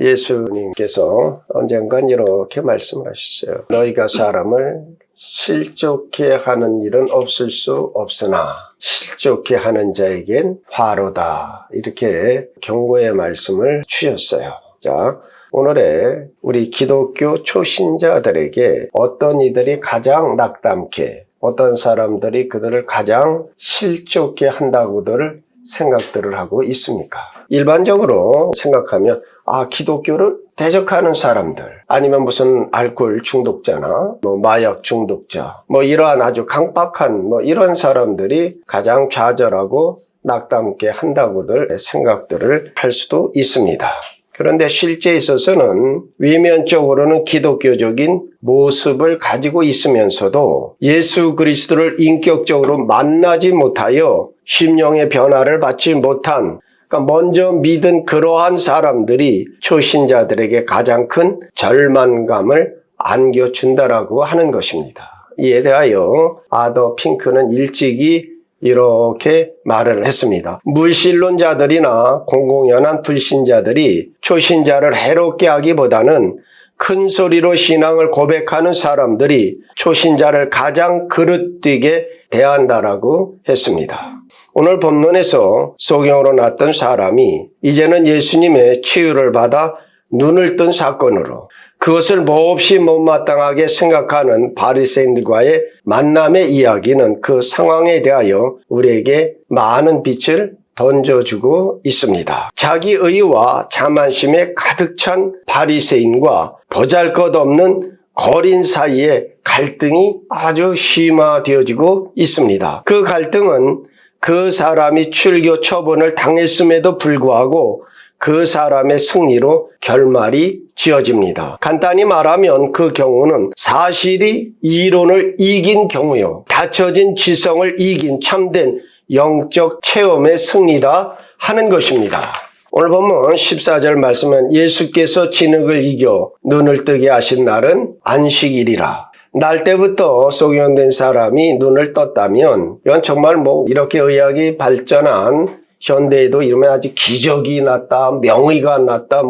예수님께서 언젠간 이렇게 말씀을 하셨어요. 너희가 사람을 실족해 하는 일은 없을 수 없으나 실족해 하는 자에겐 화로다. 이렇게 경고의 말씀을 주셨어요. 자, 오늘의 우리 기독교 초신자들에게 어떤 이들이 가장 낙담케, 어떤 사람들이 그들을 가장 실족해 한다고들 생각들을 하고 있습니까? 일반적으로 생각하면 기독교를 대적하는 사람들, 아니면 무슨 알코올 중독자나 마약 중독자, 이러한 아주 강박한 이런 사람들이 가장 좌절하고 낙담케 한다고들 생각들을 할 수도 있습니다. 그런데 실제에 있어서는 외면적으로는 기독교적인 모습을 가지고 있으면서도 예수 그리스도를 인격적으로 만나지 못하여 심령의 변화를 받지 못한, 먼저 믿은 그러한 사람들이 초신자들에게 가장 큰 절망감을 안겨준다라고 하는 것입니다. 이에 대하여 아더 핑크는 일찍이 이렇게 말을 했습니다. 물신론자들이나 공공연한 불신자들이 초신자를 해롭게 하기보다는 큰 소리로 신앙을 고백하는 사람들이 초신자를 가장 그릇되게 대한다라고 했습니다. 오늘 본문에서 소경으로 났던 사람이 이제는 예수님의 치유를 받아 눈을 뜬 사건으로 그것을 몹시 못마땅하게 생각하는 바리새인들과의 만남의 이야기는 그 상황에 대하여 우리에게 많은 빛을 던져주고 있습니다. 자기 의와 자만심에 가득 찬 바리새인과 보잘것없는 거린 사이에 갈등이 아주 심화되어지고 있습니다. 그 갈등은 그 사람이 출교 처분을 당했음에도 불구하고 그 사람의 승리로 결말이 지어집니다. 간단히 말하면 그 경우는 사실이 이론을 이긴 경우요, 갖춰진 지성을 이긴 참된 영적 체험의 승리다 하는 것입니다. 오늘 보면 14절 말씀은 예수께서 진흙을 이겨 눈을 뜨게 하신 날은 안식일이라. 날 때부터 소경된 사람이 눈을 떴다면 이건 정말 이렇게 의학이 발전한 현대에도 이러면 아주 기적이 났다, 명의가 났다,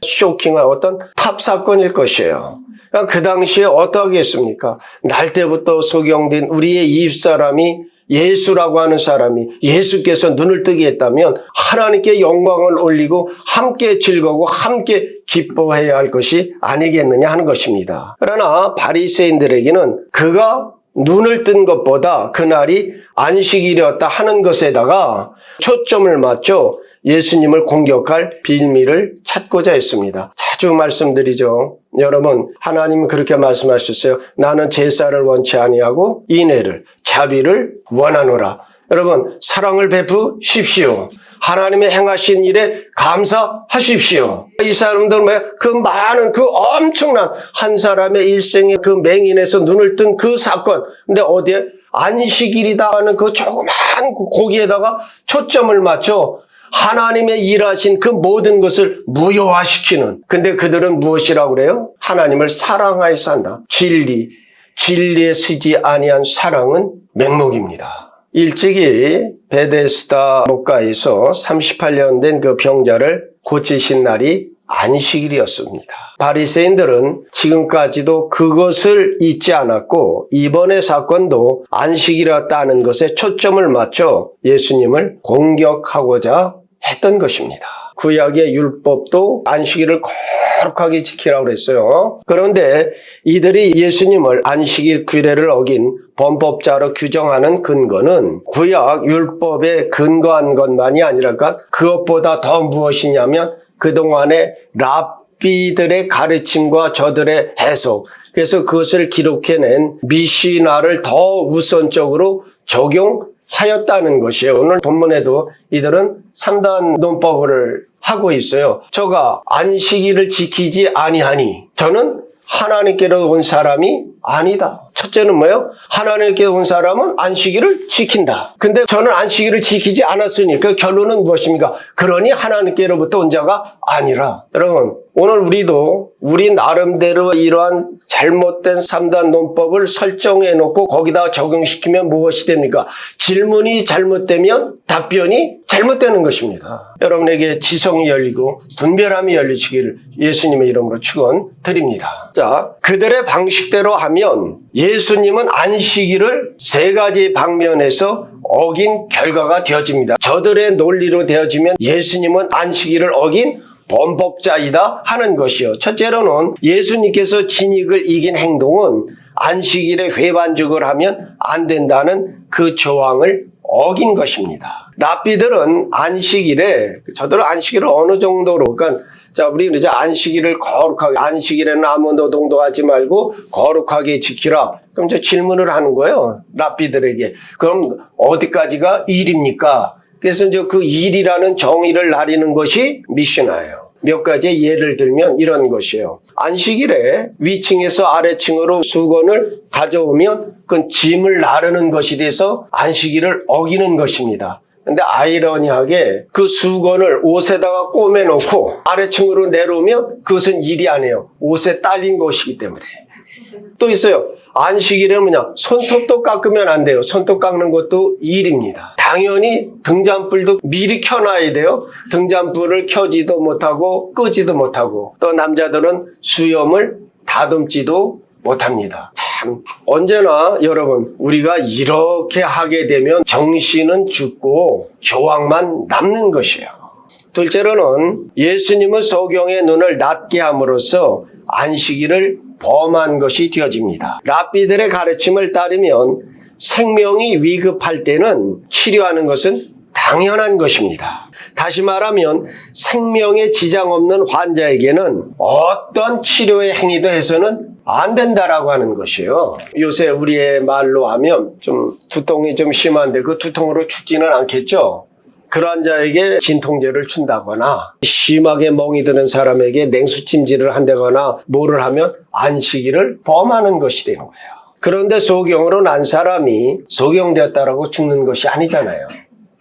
쇼킹한 어떤 탑 사건일 것이에요. 그 당시에 어떠하겠습니까? 날 때부터 소경된 우리의 이웃사람이 예수라고 하는 사람이 예수께서 눈을 뜨게 했다면 하나님께 영광을 올리고 함께 즐거워 함께 기뻐해야 할 것이 아니겠느냐 하는 것입니다. 그러나 바리새인들에게는 그가 눈을 뜬 것보다 그날이 안식일이었다 하는 것에다가 초점을 맞춰 예수님을 공격할 빌미를 찾고자 했습니다. 자주 말씀드리죠. 여러분, 하나님은 그렇게 말씀하셨어요. 나는 제사를 원치 아니하고 인애를, 자비를 원하노라. 여러분, 사랑을 베푸십시오. 하나님의 행하신 일에 감사하십시오. 이 사람들 그 많은 그 엄청난 한 사람의 일생의 그 맹인에서 눈을 뜬 그 사건. 근데 어디에 안식일이다 하는 그 조그만 고기에다가 초점을 맞춰 하나님의 일하신 그 모든 것을 무효화시키는. 근데 그들은 무엇이라고 그래요? 하나님을 사랑하여 산다. 진리에 쓰지 아니한 사랑은 맹목입니다. 일찍이 베데스다 목가에서 38년 된 그 병자를 고치신 날이 안식일이었습니다. 바리새인들은 지금까지도 그것을 잊지 않았고 이번의 사건도 안식일이었다는 것에 초점을 맞춰 예수님을 공격하고자 했던 것입니다. 구약의 율법도 안식일을 거룩하게 지키라고 그랬어요. 그런데 이들이 예수님을 안식일 규례를 어긴 범법자로 규정하는 근거는 구약 율법에 근거한 것만이 아니라 그것보다 더 무엇이냐면 그동안의 랍비들의 가르침과 저들의 해석, 그래서 그것을 기록해낸 미시나를 더 우선적으로 적용하였다는 것이에요. 오늘 본문에도 이들은 3단 논법을 하고 있어요. 저가 안식일을 지키지 아니하니 저는 하나님께로 온 사람이 아니다. 첫째는 뭐예요? 하나님께로 온 사람은 안식일을 지킨다. 근데 저는 안식일을 지키지 않았으니 그 결론은 무엇입니까? 그러니 하나님께로부터 온 자가 아니라. 여러분, 오늘 우리도 우리 나름대로 이러한 잘못된 3단 논법을 설정해 놓고 거기다 적용시키면 무엇이 됩니까? 질문이 잘못되면 답변이 잘못되는 것입니다. 여러분에게 지성이 열리고 분별함이 열리시기를 예수님의 이름으로 축원드립니다. 자, 그들의 방식대로 하면 예수님은 안식일을 세 가지 방면에서 어긴 결과가 되어집니다. 저들의 논리로 되어지면 예수님은 안식일을 어긴 범법자이다 하는 것이요. 첫째로는 예수님께서 진익을 이긴 행동은 안식일에 회반죽을 하면 안 된다는 그 조항을 어긴 것입니다. 랍비들은 저들은 안식일을 어느 정도로, 그러니까 우리는 이제 안식일을 거룩하게, 안식일에는 아무 노동도 하지 말고 거룩하게 지키라. 그럼 이제 질문을 하는 거예요. 랍비들에게. 그럼 어디까지가 일입니까? 그래서 이제 그 일이라는 정의를 나리는 것이 미시나예요. 몇 가지 예를 들면 이런 것이에요. 안식일에 위층에서 아래층으로 수건을 가져오면 그건 짐을 나르는 것이 돼서 안식일을 어기는 것입니다. 근데 아이러니하게 그 수건을 옷에다가 꼬매놓고 아래층으로 내려오면 그것은 일이 아니에요. 옷에 딸린 것이기 때문에. 또 있어요. 안식일에는 뭐냐? 손톱도 깎으면 안 돼요. 손톱 깎는 것도 일입니다. 당연히 등잔불도 미리 켜놔야 돼요. 등잔불을 켜지도 못하고 끄지도 못하고, 또 남자들은 수염을 다듬지도 못합니다. 참, 언제나 여러분, 우리가 이렇게 하게 되면 정신은 죽고 조항만 남는 것이에요. 둘째로는 예수님은 소경의 눈을 낮게 함으로써 안식일을 범한 것이 되어집니다. 랍비들의 가르침을 따르면 생명이 위급할 때는 치료하는 것은 당연한 것입니다. 다시 말하면 생명에 지장 없는 환자에게는 어떤 치료의 행위도 해서는 안 된다라고 하는 것이에요. 요새 우리의 말로 하면 좀 두통이 좀 심한데 그 두통으로 죽지는 않겠죠. 그러한 자에게 진통제를 준다거나 심하게 멍이 드는 사람에게 냉수찜질을 한다거나 뭐를 하면 안식일을 범하는 것이 되는 거예요. 그런데 소경으로 난 사람이 소경되었다라고 죽는 것이 아니잖아요.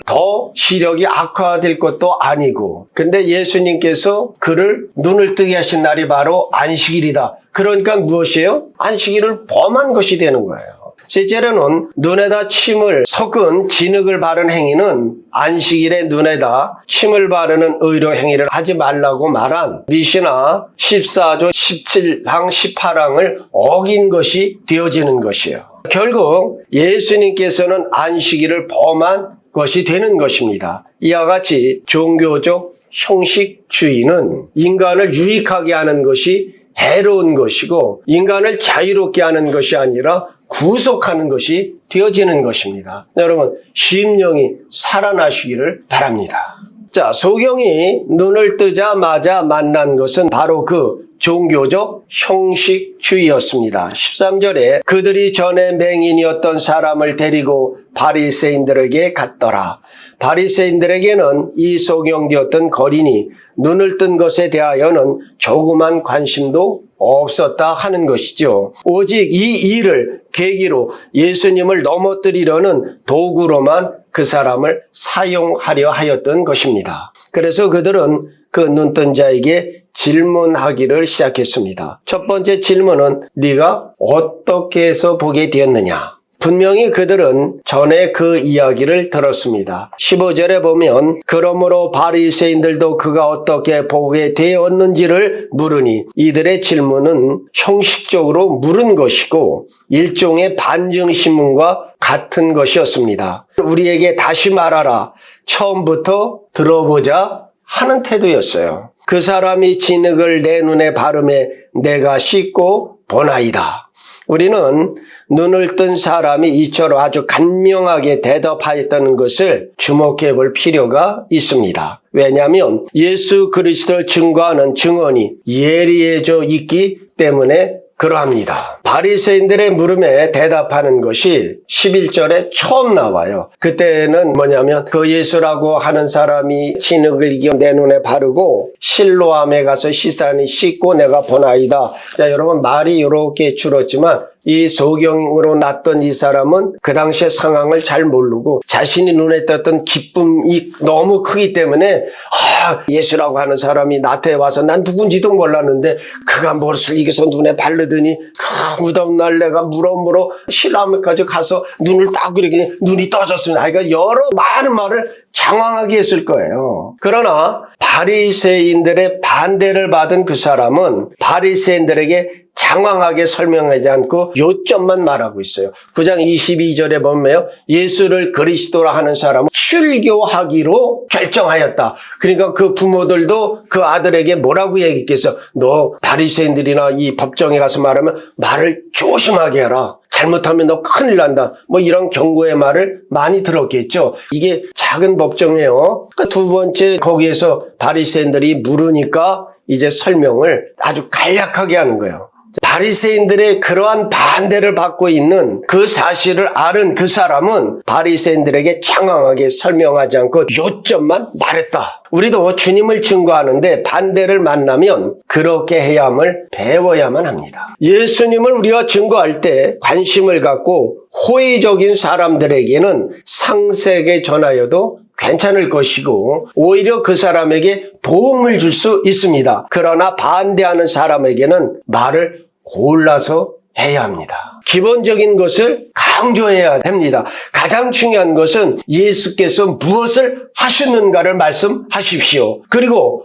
더 시력이 악화될 것도 아니고, 근데 예수님께서 그를 눈을 뜨게 하신 날이 바로 안식일이다. 그러니까 무엇이에요? 안식일을 범한 것이 되는 거예요. 셋째로는 눈에다 침을 섞은 진흙을 바른 행위는 안식일에 눈에다 침을 바르는 의료 행위를 하지 말라고 말한 미시나 14조 17항 18항을 어긴 것이 되어지는 것이에요. 결국 예수님께서는 안식일을 범한 것이 되는 것입니다. 이와 같이 종교적 형식주의는 인간을 유익하게 하는 것이 해로운 것이고 인간을 자유롭게 하는 것이 아니라 구속하는 것이 되어지는 것입니다. 여러분, 심령이 살아나시기를 바랍니다. 자, 소경이 눈을 뜨자마자 만난 것은 바로 그 종교적 형식주의였습니다. 13절에 그들이 전에 맹인이었던 사람을 데리고 바리새인들에게 갔더라. 바리새인들에게는 이 소경되었던 거린이 눈을 뜬 것에 대하여는 조그만 관심도 없었다 하는 것이죠. 오직 이 일을 계기로 예수님을 넘어뜨리려는 도구로만 그 사람을 사용하려 하였던 것입니다. 그래서 그들은 그 눈뜬 자에게 질문하기를 시작했습니다. 첫 번째 질문은 네가 어떻게 해서 보게 되었느냐? 분명히 그들은 전에 그 이야기를 들었습니다. 15절에 보면 그러므로 바리새인들도 그가 어떻게 보게 되었는지를 물으니 이들의 질문은 형식적으로 물은 것이고 일종의 반증신문과 같은 것이었습니다. 우리에게 다시 말하라. 처음부터 들어보자 하는 태도였어요. 그 사람이 진흙을 내 눈에 바르매 내가 씻고 보나이다. 우리는 눈을 뜬 사람이 이처럼 아주 간명하게 대답하였다는 것을 주목해 볼 필요가 있습니다. 왜냐하면 예수 그리스도를 증거하는 증언이 예리해져 있기 때문에 그러합니다. 바리새인들의 물음에 대답하는 것이 11절에 처음 나와요. 그때는 뭐냐면 그 예수라고 하는 사람이 진흙을 이겨 내 눈에 바르고 실로암에 가서 씻으니 씻고 내가 보나이다. 자, 여러분 말이 이렇게 줄었지만 이 소경으로 났던 이 사람은 그 당시의 상황을 잘 모르고 자신이 눈에 떴던 기쁨이 너무 크기 때문에 예수라고 하는 사람이 나한테 와서 난 누군지도 몰랐는데 그가 무엇을 이겨서 눈에 바르더니 그 무더운 날 내가 물어 실로암에까지 가서 눈을 딱 이렇게 눈이 떠졌습니다. 그러니까 여러 많은 말을 장황하게 했을 거예요. 그러나 바리새인들의 반대를 받은 그 사람은 바리새인들에게 장황하게 설명하지 않고 요점만 말하고 있어요. 9장 22절에 보면 예수를 그리스도라 하는 사람은 출교하기로 결정하였다. 그러니까 그 부모들도 그 아들에게 뭐라고 얘기했겠어? 너 바리새인들이나 이 법정에 가서 말하면 말을 조심하게 해라. 잘못하면 너 큰일 난다. 뭐 이런 경고의 말을 많이 들었겠죠. 이게 작은 법정이에요. 그러니까 두 번째 거기에서 바리새인들이 물으니까 이제 설명을 아주 간략하게 하는 거예요. 바리새인들의 그러한 반대를 받고 있는 그 사실을 아는 그 사람은 바리새인들에게 장황하게 설명하지 않고 요점만 말했다. 우리도 주님을 증거하는데 반대를 만나면 그렇게 해야 함을 배워야만 합니다. 예수님을 우리가 증거할 때 관심을 갖고 호의적인 사람들에게는 상세하게 전하여도 괜찮을 것이고 오히려 그 사람에게 도움을 줄 수 있습니다. 그러나 반대하는 사람에게는 말을 골라서 해야 합니다. 기본적인 것을 강조해야 됩니다. 가장 중요한 것은 예수께서 무엇을 하시는가를 말씀하십시오. 그리고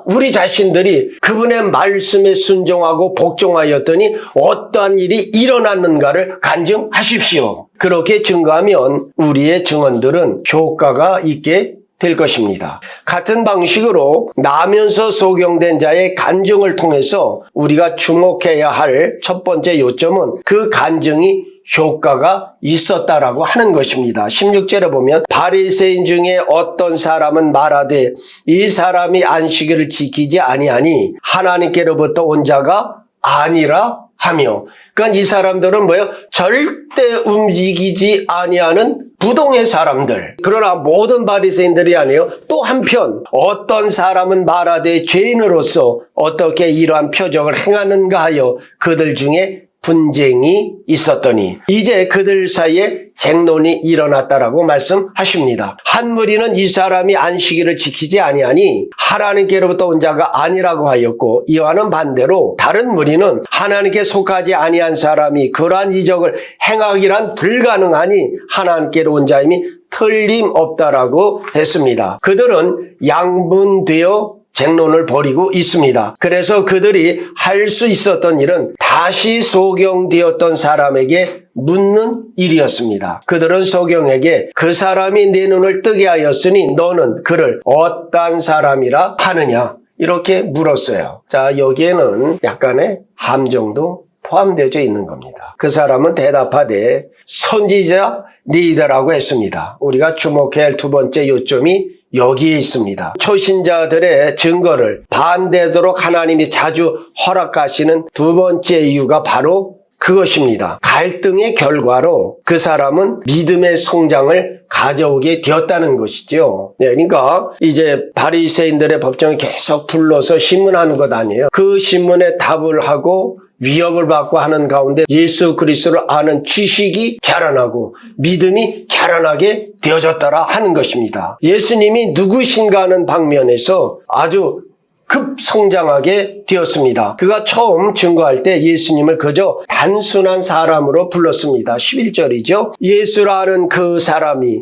우리 자신들이 그분의 말씀에 순종하고 복종하였더니 어떠한 일이 일어났는가를 간증하십시오. 그렇게 증거하면 우리의 증언들은 효과가 있게 될 것입니다. 같은 방식으로 나면서 소경된 자의 간증을 통해서 우리가 주목해야 할 첫 번째 요점은 그 간증이 효과가 있었다라고 하는 것입니다. 16절에 보면 바리새인 중에 어떤 사람은 말하되 이 사람이 안식일을 지키지 아니하니 하나님께로부터 온 자가 아니라 하며, 그러니까 이 사람들은 뭐예요? 절대 움직이지 아니하는 부동의 사람들. 그러나 모든 바리새인들이 아니에요. 또 한편 어떤 사람은 말하되 죄인으로서 어떻게 이러한 표적을 행하는가 하여 그들 중에 분쟁이 있었더니 이제 그들 사이에 쟁론이 일어났다라고 말씀하십니다. 한 무리는 이 사람이 안식일을 지키지 아니하니 하나님께로부터 온 자가 아니라고 하였고, 이와는 반대로 다른 무리는 하나님께 속하지 아니한 사람이 그러한 이적을 행하기란 불가능하니 하나님께로 온 자임이 틀림없다라고 했습니다. 그들은 양분되어 쟁론을 벌이고 있습니다. 그래서 그들이 할 수 있었던 일은 다시 소경되었던 사람에게 묻는 일이었습니다. 그들은 소경에게 그 사람이 내 눈을 뜨게 하였으니 너는 그를 어떤 사람이라 하느냐? 이렇게 물었어요. 자, 여기에는 약간의 함정도 포함되어 있는 겁니다. 그 사람은 대답하되 선지자 니더라고 했습니다. 우리가 주목해야 할 두 번째 요점이 여기에 있습니다. 초신자들의 증거를 반대도록 하나님이 자주 허락하시는 두 번째 이유가 바로 그것입니다. 갈등의 결과로 그 사람은 믿음의 성장을 가져오게 되었다는 것이죠. 그러니까 이제 바리새인들의 법정을 계속 불러서 신문하는 것 아니에요. 그 신문에 답을 하고 위협을 받고 하는 가운데 예수 그리스도를 아는 지식이 자라나고 믿음이 자라나게 되어졌더라 하는 것입니다. 예수님이 누구신가 하는 방면에서 아주 급성장하게 되었습니다. 그가 처음 증거할 때 예수님을 그저 단순한 사람으로 불렀습니다. 11절이죠. 예수라는 그 사람이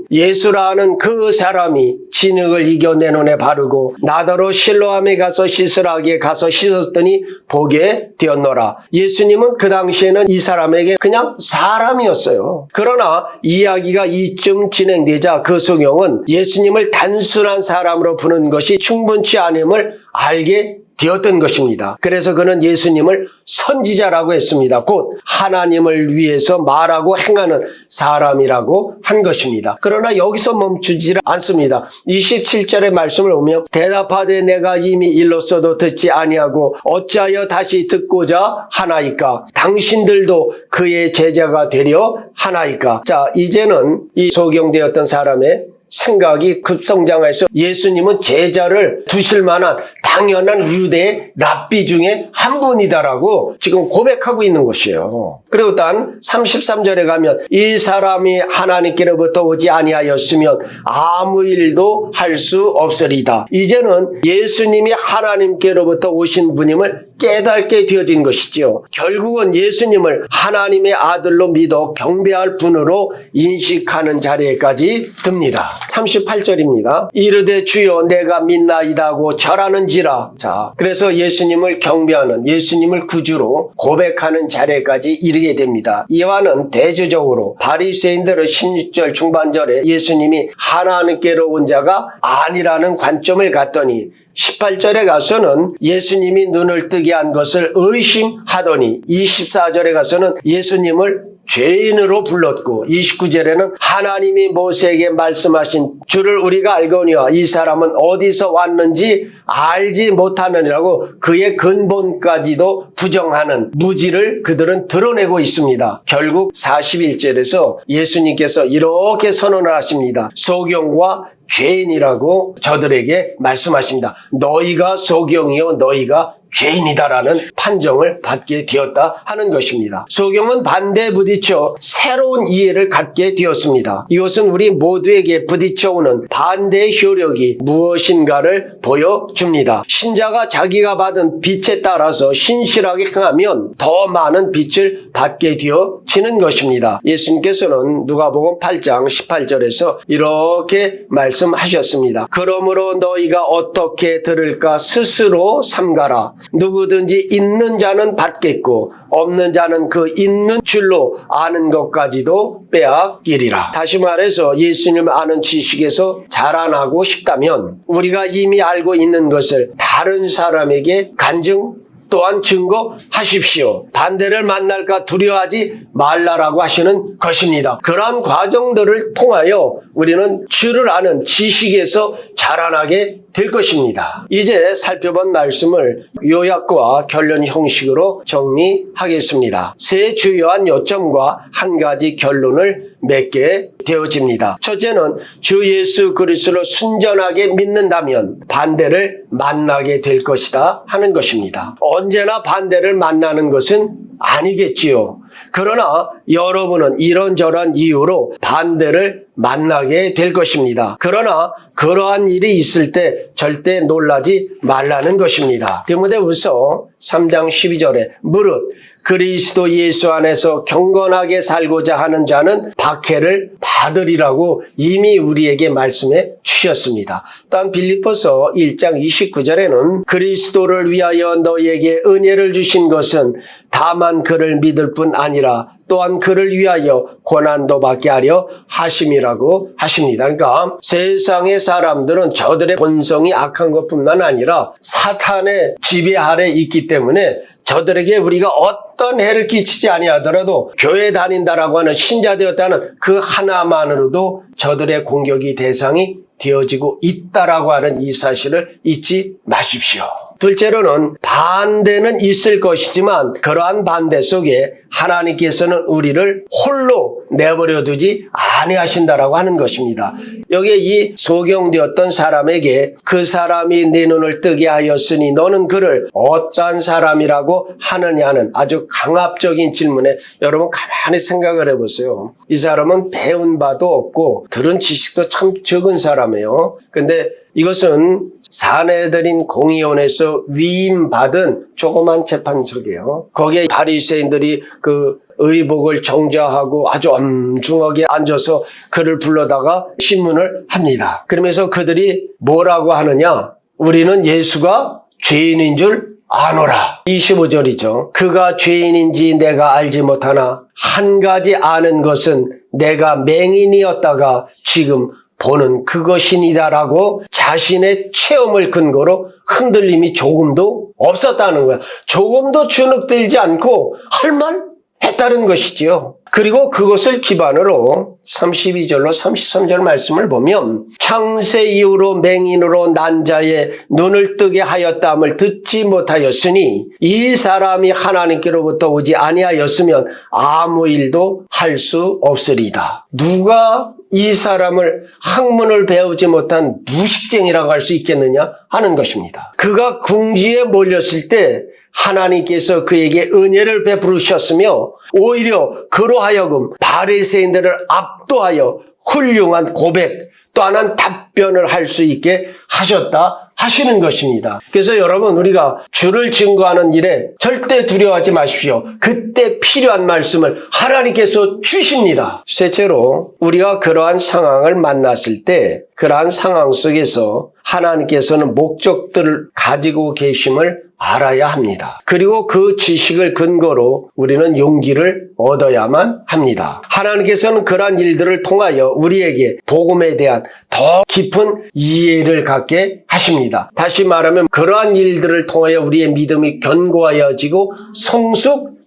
진흙을 이겨 내 눈에 바르고 나더러 실로암에 가서 씻으라기에 가서 씻었더니 보게 되었노라. 예수님은 그 당시에는 이 사람에게 그냥 사람이었어요. 그러나 이야기가 이쯤 진행되자 그 소경은 예수님을 단순한 사람으로 부르는 것이 충분치 않음을 알게 되었던 것입니다. 그래서 그는 예수님을 선지자라고 했습니다. 곧 하나님을 위해서 말하고 행하는 사람이라고 한 것입니다. 그러나 여기서 멈추지 않습니다. 27절의 말씀을 보면 대답하되 내가 이미 일렀어도 듣지 아니하고 어찌하여 다시 듣고자 하나이까? 당신들도 그의 제자가 되려 하나이까? 자, 이제는 이 소경되었던 사람의 생각이 급성장해서 예수님은 제자를 두실 만한 당연한 유대의 랍비 중에 한 분이다라고 지금 고백하고 있는 것이에요. 그리고 단 33절에 가면 이 사람이 하나님께로부터 오지 아니하였으면 아무 일도 할 수 없으리다. 이제는 예수님이 하나님께로부터 오신 분임을 깨닫게 되어진 것이지요. 결국은 예수님을 하나님의 아들로 믿어 경배할 분으로 인식하는 자리에까지 듭니다. 38절입니다. 이르되 주여 내가 믿나이다고 절하는지라. 자, 그래서 예수님을 경배하는, 예수님을 구주로 고백하는 자리에까지 이르게 됩니다. 이와는 대조적으로 바리새인들은 16절 중반절에 예수님이 하나님께로 온 자가 아니라는 관점을 갖더니 18절에 가서는 예수님이 눈을 뜨게 한 것을 의심하더니 24절에 가서는 예수님을 죄인으로 불렀고 29절에는 하나님이 모세에게 말씀하신 줄을 우리가 알거니와 이 사람은 어디서 왔는지 알지 못하느니라고 그의 근본까지도 부정하는 무지를 그들은 드러내고 있습니다. 결국 41절에서 예수님께서 이렇게 선언을 하십니다. 소경과 죄인이라고 저들에게 말씀하십니다. 너희가 소경이요 너희가 죄인이다라는 판정을 받게 되었다 하는 것입니다. 소경은 반대에 부딪혀 새로운 이해를 갖게 되었습니다. 이것은 우리 모두에게 부딪혀오는 반대의 효력이 무엇인가를 보여줍니다. 신자가 자기가 받은 빛에 따라서 신실하게 행하면 더 많은 빛을 받게 되어지는 것입니다. 예수님께서는 누가복음 8장 18절에서 이렇게 말씀하셨습니다. 그러므로 너희가 어떻게 들을까 스스로 삼가라. 누구든지 있는 자는 받겠고 없는 자는 그 있는 줄로 아는 것까지도 빼앗기리라. 다시 말해서 예수님을 아는 지식에서 자라나고 싶다면 우리가 이미 알고 있는 것을 다른 사람에게 간증 또한 증거하십시오. 반대를 만날까 두려워하지 말라라고 하시는 것입니다. 그러한 과정들을 통하여 우리는 주를 아는 지식에서 자라나게 될 것입니다. 이제 살펴본 말씀을 요약과 결론 형식으로 정리하겠습니다. 세 주요한 요점과 한 가지 결론을 맺게 되어집니다. 첫째는 주 예수 그리스도를 순전하게 믿는다면 반대를 만나게 될 것이다 하는 것입니다. 언제나 반대를 만나는 것은 아니겠지요. 그러나 여러분은 이런저런 이유로 반대를 만나게 될 것입니다. 그러나 그러한 일이 있을 때 절대 놀라지 말라는 것입니다. 디모데후서 3장 12절에 무릇 그리스도 예수 안에서 경건하게 살고자 하는 자는 박해를 받으리라고 이미 우리에게 말씀해 주셨습니다. 또한 빌립보서 1장 29절에는 그리스도를 위하여 너희에게 은혜를 주신 것은 다만 그를 믿을 뿐 아니라 또한 그를 위하여 고난도 받게 하려 하심이라고 하십니다. 그러니까 세상의 사람들은 저들의 본성이 악한 것뿐만 아니라 사탄의 지배 아래 있기 때문에 저들에게 우리가 어떤 해를 끼치지 아니하더라도 교회 다닌다라고 하는 신자 되었다는 그 하나만으로도 저들의 공격이 대상이 되어지고 있다라고 하는 이 사실을 잊지 마십시오. 둘째로는 반대는 있을 것이지만 그러한 반대 속에 하나님께서는 우리를 홀로 내버려 두지 아니하신다라고 하는 것입니다. 여기에 이 소경되었던 사람에게 그 사람이 내 눈을 뜨게 하였으니 너는 그를 어떠한 사람이라고 하느냐는 아주 강압적인 질문에 여러분 가만히 생각을 해보세요. 이 사람은 배운 바도 없고 들은 지식도 참 적은 사람이에요. 근데 이것은 사내들인 공의원에서 위임받은 조그만 재판석이에요. 거기에 바리새인들이 그 의복을 정자하고 아주 엄중하게 앉아서 그를 불러다가 신문을 합니다. 그러면서 그들이 뭐라고 하느냐? 우리는 예수가 죄인인 줄 아노라. 25절이죠. 그가 죄인인지 내가 알지 못하나 한 가지 아는 것은 내가 맹인이었다가 지금 보는 그것이니다라고 자신의 체험을 근거로 흔들림이 조금도 없었다는 거야. 조금도 주눅들지 않고 할 말 했다는 것이지요. 그리고 그것을 기반으로 32절로 33절 말씀을 보면 창세 이후로 맹인으로 난 자의 눈을 뜨게 하였다함을 듣지 못하였으니 이 사람이 하나님께로부터 오지 아니하였으면 아무 일도 할 수 없으리다. 누가 이 사람을 학문을 배우지 못한 무식쟁이라고 할 수 있겠느냐 하는 것입니다. 그가 궁지에 몰렸을 때 하나님께서 그에게 은혜를 베푸셨으며 오히려 그로 하여금 바리새인들을 압도하여 훌륭한 고백 또 하나는 답변을 할 수 있게 하셨다 하시는 것입니다. 그래서 여러분 우리가 주를 증거하는 일에 절대 두려워하지 마십시오. 그때 필요한 말씀을 하나님께서 주십니다. 셋째로 우리가 그러한 상황을 만났을 때 그러한 상황 속에서 하나님께서는 목적들을 가지고 계심을 알아야 합니다. 그리고 그 지식을 근거로 우리는 용기를 얻어야만 합니다. 하나님께서는 그러한 일들을 통하여 우리에게 복음에 대한 더 깊은 이해를 갖게 하십니다. 다시 말하면 그러한 일들을 통하여 우리의 믿음이 견고하여지고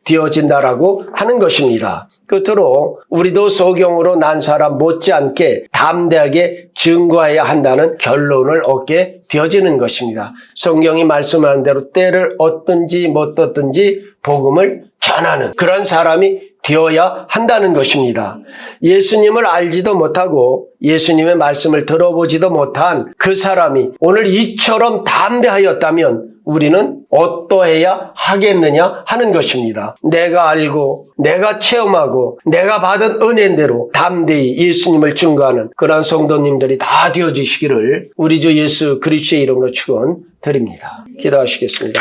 성숙되어진다라고 하는 것입니다. 끝으로 우리도 소경으로 난 사람 못지않게 담대하게 증거해야 한다는 결론을 얻게 되어지는 것입니다. 성경이 말씀하는 대로 때를 얻든지 못 얻든지 복음을 전하는 그런 사람이 되어야 한다는 것입니다. 예수님을 알지도 못하고 예수님의 말씀을 들어보지도 못한 그 사람이 오늘 이처럼 담대하였다면 우리는 어떠해야 하겠느냐 하는 것입니다. 내가 알고 내가 체험하고 내가 받은 은혜대로 담대히 예수님을 증거하는 그러한 성도님들이 다 되어지시기를 우리 주 예수 그리스도의 이름으로 축원드립니다. 기도하시겠습니다.